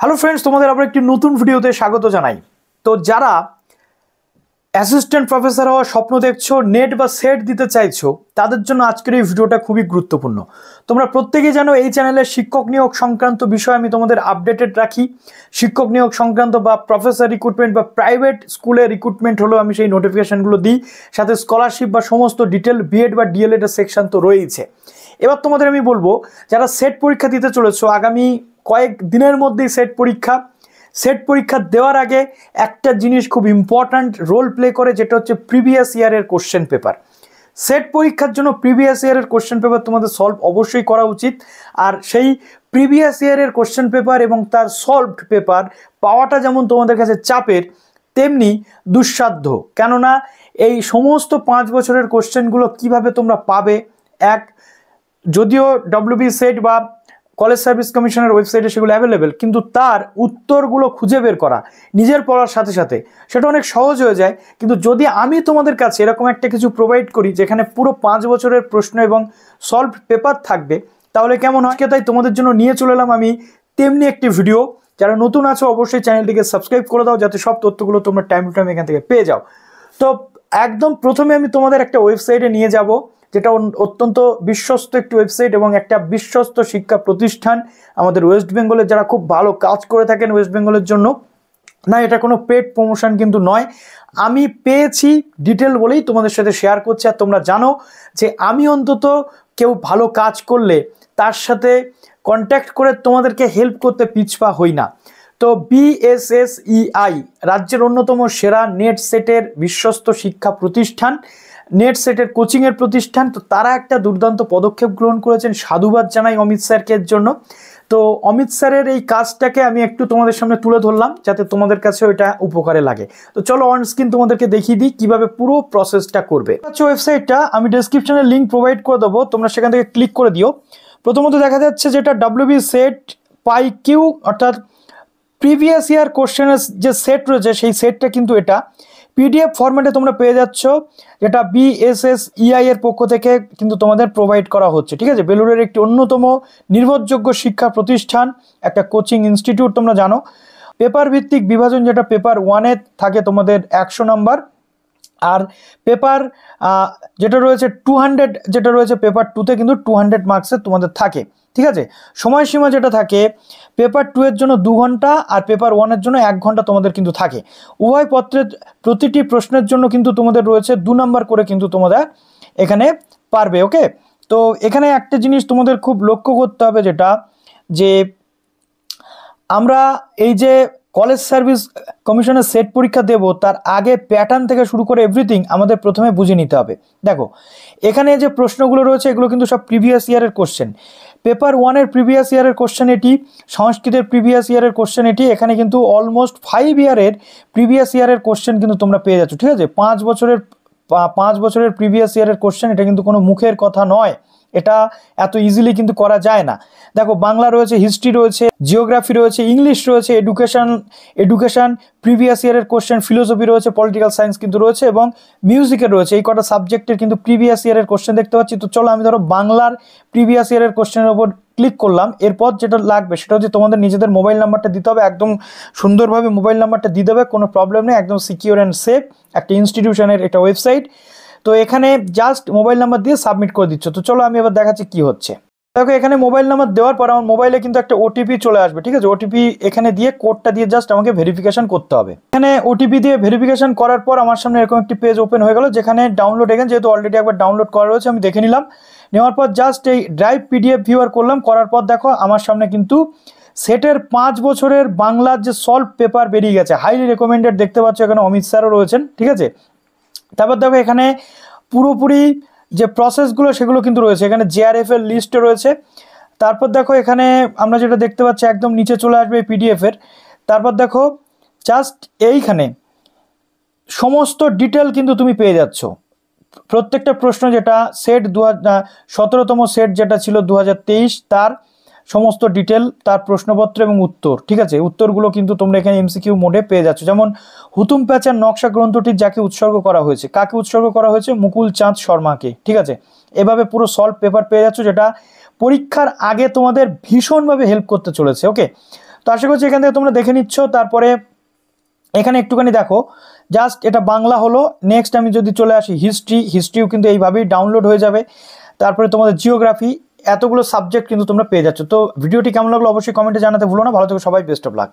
Hello friends, তোমাদের আবার একটি নতুন ভিডিওতে স্বাগত জানাই। তো যারা অ্যাসিস্ট্যান্ট প্রফেসর হওয়ার স্বপ্ন দেখছো, নেট বা সেট দিতে চাইছো, তাদের জন্য আজকের এই ভিডিওটা খুবই গুরুত্বপূর্ণ। তোমরা প্রত্যেকেই জানো এই চ্যানেলে শিক্ষক নিয়োগ সংক্রান্ত বিষয়ে আমি তোমাদের আপডেটেড রাখি। শিক্ষক নিয়োগ সংক্রান্ত বা প্রফেসর রিক্রুটমেন্ট বা প্রাইভেট স্কুলে রিক্রুটমেন্ট হলেও আমি সেই নোটিফিকেশনগুলো দিই, সাথে স্কলারশিপ বা সমস্ত ডিটেল বিএড বা ডিএলএড এর সেকশন তো রয়েছে। এবার তোমাদের আমি বলবো, যারা সেট পরীক্ষা দিতে চলেছো, আগামী কয়েক দিনের মধ্যেই সেট পরীক্ষা দেওয়ার আগে একটা জিনিস খুব ইম্পর্ট্যান্ট রোল প্লে করে, যেটা হচ্ছে প্রিভিয়াস ইয়ারের কোশ্চেন পেপার। সেট পরীক্ষার জন্য প্রিভিয়াস ইয়ারের কোশ্চেন পেপার তোমাদের সলভ অবশ্যই করা উচিত। আর সেই প্রিভিয়াস ইয়ারের কোশ্চেন পেপার এবং তার সলভড পেপার পাওয়াটা যেমন তোমাদের কাছে চাপের, তেমনি দুঃসাধ্য। কেননা এই সমস্ত 5 বছরের কোশ্চেনগুলো কিভাবে তোমরা পাবে, যদিও ডব্লিউবি সেট বা কলেজ সার্ভিস কমিশনের ওয়েবসাইটে সেগুলো অ্যাভেলেবেল, কিন্তু তার উত্তরগুলো খুঁজে বের করা নিজের পড়ার সাথে সাথে সেটা অনেক সহজ হয়ে যায়। কিন্তু যদি আমি তোমাদের কাছে এরকম একটা কিছু প্রোভাইড করি যেখানে পুরো 5 বছরের প্রশ্ন এবং সলভ পেপার থাকবে, তাহলে কেমন হয়? তাই তোমাদের জন্য নিয়ে চলে এলাম আমি তেমনি একটি ভিডিও। যারা নতুন আছো অবশ্যই চ্যানেলটিকে সাবস্ক্রাইব করে দাও, যাতে সব তথ্যগুলো তোমরা টাইম টু টাইম এখান থেকে পেয়ে যাও। তো একদম প্রথমে আমি তোমাদের একটা ওয়েবসাইটে নিয়ে যাব, যেটা অত্যন্ত বিশ্বস্ত একটি ওয়েবসাইট এবং একটা বিশ্বস্ত শিক্ষা প্রতিষ্ঠান আমাদের ওয়েস্ট বেঙ্গলের, যারা খুব ভালো কাজ করে থাকেন ওয়েস্ট বেঙ্গলের জন্য। না, এটা কোনো পেড প্রমোশন কিন্তু নয়, আমি পেয়েছি ডিটেল বলেই তোমাদের সাথে শেয়ার করছি। আর তোমরা জানো যে আমি অন্তত কেউ ভালো কাজ করলে তার সাথে কন্ট্যাক্ট করে তোমাদেরকে হেল্প করতে পিছপা হই না। তো BSSEI রাজ্যের অন্যতম সেরা নেট সেটের বিশ্বস্ত শিক্ষা প্রতিষ্ঠান, নেট সেটের কোচিংয়ের প্রতিষ্ঠান। তো তারা একটা দুর্দান্ত পদক্ষেপ গ্রহণ করেছেন, সাধুবাদ জানাই অমিত স্যারকে জন্য। তো অমিত স্যারের এই কাজটাকে আমি একটু তোমাদের সামনে তুলে ধরলাম, যাতে তোমাদের কাছেও এটা উপকারে লাগে। তো চলো অন স্ক্রিন তোমাদেরকে দেখিয়ে দিই কিভাবে পুরো প্রসেসটা করবে। ওয়েবসাইটটা আমি ডেসক্রিপশনে লিঙ্ক প্রোভাইড করে দেবো, তোমরা সেখান থেকে ক্লিক করে দিও। প্রথমত দেখা যাচ্ছে যেটা ডব্লিউবি সেট PyQ, অর্থাৎ প্রিভিয়াস ইয়ার কোশ্চেনের যে সেট রয়েছে সেই সেটটা কিন্তু এটা পিডিএফ ফরম্যাটে তোমরা পেয়ে যাচ্ছ, যেটা BSSEI এর পক্ষ থেকে কিন্তু তোমাদের প্রোভাইড করা হচ্ছে। ঠিক আছে, বেলুরের একটি অন্যতম নির্ভরযোগ্য শিক্ষা প্রতিষ্ঠান, একটা কোচিং ইনস্টিটিউট তোমরা জানো। পেপার ভিত্তিক বিভাজন, যেটা পেপার 1-এ থাকে তোমাদের 100 নাম্বার, আর পেপার যেটা রয়েছে 200, যেটা রয়েছে পেপার 2-তে কিন্তু 200 মার্কসের তোমাদের থাকে। ঠিক আছে, সময়সীমা যেটা থাকে পেপার 2 এর জন্য 2 ঘন্টা আর পেপার 1-এর জন্য 1 ঘন্টা তোমাদের কিন্তু থাকে। উভয় পত্রের প্রতিটি প্রশ্নের জন্য কিন্তু তোমাদের রয়েছে 2 নাম্বার করে কিন্তু তোমাদের এখানে পারবে। ওকে, তো এখানে একটা জিনিস তোমাদের খুব লক্ষ্য করতে হবে, যেটা যে আমরা এই যে কলেজ সার্ভিস কমিশনের সেট পরীক্ষা দেব, তার আগে প্যাটার্ন থেকে শুরু করে এভরিথিং আমাদের প্রথমে বুঝে নিতে হবে। দেখো এখানে যে প্রশ্নগুলো রয়েছে এগুলো কিন্তু সব প্রিভিয়াস ইয়ারের কোশ্চেন। পেপার 1-এর প্রিভিয়াস ইয়ারের কোশ্চেন এটি, সংস্কৃতের প্রিভিয়াস ইয়ারের কোশ্চেন এটি। এখানে কিন্তু অলমোস্ট 5 ইয়ারের প্রিভিয়াস ইয়ারের কোশ্চেন কিন্তু তোমরা পেয়ে যাচ্ছ। ঠিক আছে, 5 বছরের প্রিভিয়াস ইয়ারের কোশ্চেন, এটা কিন্তু কোনো মুখের কথা নয়, এটা এত ইজিলি কিন্তু করা যায় না। দেখো বাংলা রয়েছে, হিস্ট্রি রয়েছে, জিওগ্রাফি রয়েছে, ইংলিশ রয়েছে, এডুকেশন প্রিভিয়াস ইয়ারের কোশ্চেন, ফিলোসফি রয়েছে, পলিটিক্যাল সায়েন্স কিন্তু রয়েছে এবং মিউজিকের রয়েছে। এই কটা সাবজেক্টের কিন্তু প্রিভিয়াস ইয়ারের কোশ্চেন দেখতে পাচ্ছি। তো চলো আমি ধরো বাংলার প্রিভিয়াস ইয়ারের কোশ্চেনের ওপর ক্লিক করলাম। এরপর যেটা লাগবে সেটা হচ্ছে তোমাদের নিজেদের মোবাইল নাম্বারটা দিতে হবে, একদম সুন্দরভাবে মোবাইল নাম্বারটা দিয়ে দেবে, কোনো প্রবলেম নেই, একদম সিকিউর অ্যান্ড সেফ একটা ইনস্টিটিউশনের এটা ওয়েবসাইট। তো এখানে জাস্ট মোবাইল নাম্বার দিয়ে সাবমিট করে দিচ্ছ। তো চলো আমি এবার দেখাচ্ছি কি হচ্ছে। দেখো এখানে মোবাইল নাম্বার দেওয়ার পর আমার মোবাইলে কিন্তু একটা ওটিপি চলে আসবে। ঠিক আছে, ওটিপি এখানে দিয়ে কোডটা দিয়ে জাস্ট আমাকে ভেরিফিকেশন করতে হবে। এখানে ওটিপি দিয়ে ভেরিফিকেশন করার পর আমার সামনে এরকম একটি পেজ ওপেন হয়ে গেল, যেখানে ডাউনলোড, এখানে যেহেতু অলরেডি একবার ডাউনলোড করা রয়েছে আমি দেখে নিলাম। নেওয়ার পর জাস্ট এই ড্রাইভ PDF ভিউয়ার করলাম, করার পর দেখো আমার সামনে কিন্তু সেটের 5 বছরের বাংলার যে সলভ পেপার বেরিয়ে গেছে, হাইলি রেকমেন্ডেড। দেখতে পাচ্ছ এখানে অমিত স্যারও রয়েছেন। ঠিক আছে, তারপর দেখো এখানে পুরোপুরি যে প্রসেসগুলো সেগুলো কিন্তু রয়েছে, এখানে JRF এর লিস্টে রয়েছে। তারপর দেখো এখানে আমরা যেটা দেখতে পাচ্ছি একদম নিচে চলে আসবে এই PDF এর। তারপর দেখো জাস্ট এইখানে সমস্ত ডিটেল কিন্তু তুমি পেয়ে যাচ্ছ, প্রত্যেকটা প্রশ্ন, যেটা সেট 17তম সেট যেটা ছিল 2023, তার সমস্ত ডিটেল, তার প্রশ্নপত্র এবং উত্তর। ঠিক আছে, উত্তরগুলো কিন্তু তোমরা এখানে MCQ মোডে পেয়ে যাচ্ছ। যেমন হুতুম প্যাঁচার নকশা গ্রন্থটি যাকে উৎসর্গ করা হয়েছে, কাকে উৎসর্গ করা হয়েছে? মুকুল চাঁদ শর্মাকে। ঠিক আছে, এভাবে পুরো সলভ পেপার পেয়ে যাচ্ছ, যেটা পরীক্ষার আগে তোমাদের ভীষণভাবে হেল্প করতে চলেছে। ওকে, তো আশা করছি এখান থেকে তোমরা দেখে নিচ্ছ। তারপরে এখানে একটুখানি দেখো, জাস্ট এটা বাংলা হলো। নেক্সট আমি যদি চলে আসি হিস্ট্রিও কিন্তু এইভাবেই ডাউনলোড হয়ে যাবে। তারপরে তোমাদের জিওগ্রাফি, এতগুলো সাবজেক্ট কিন্তু তোমরা পেয়ে যাচ্ছ। তো ভিডিওটি কেমন লাগলো অবশ্যই কমেন্টে জানাতে ভুলো না। ভালো থেকো সবাই, বেস্ট অফ লাক।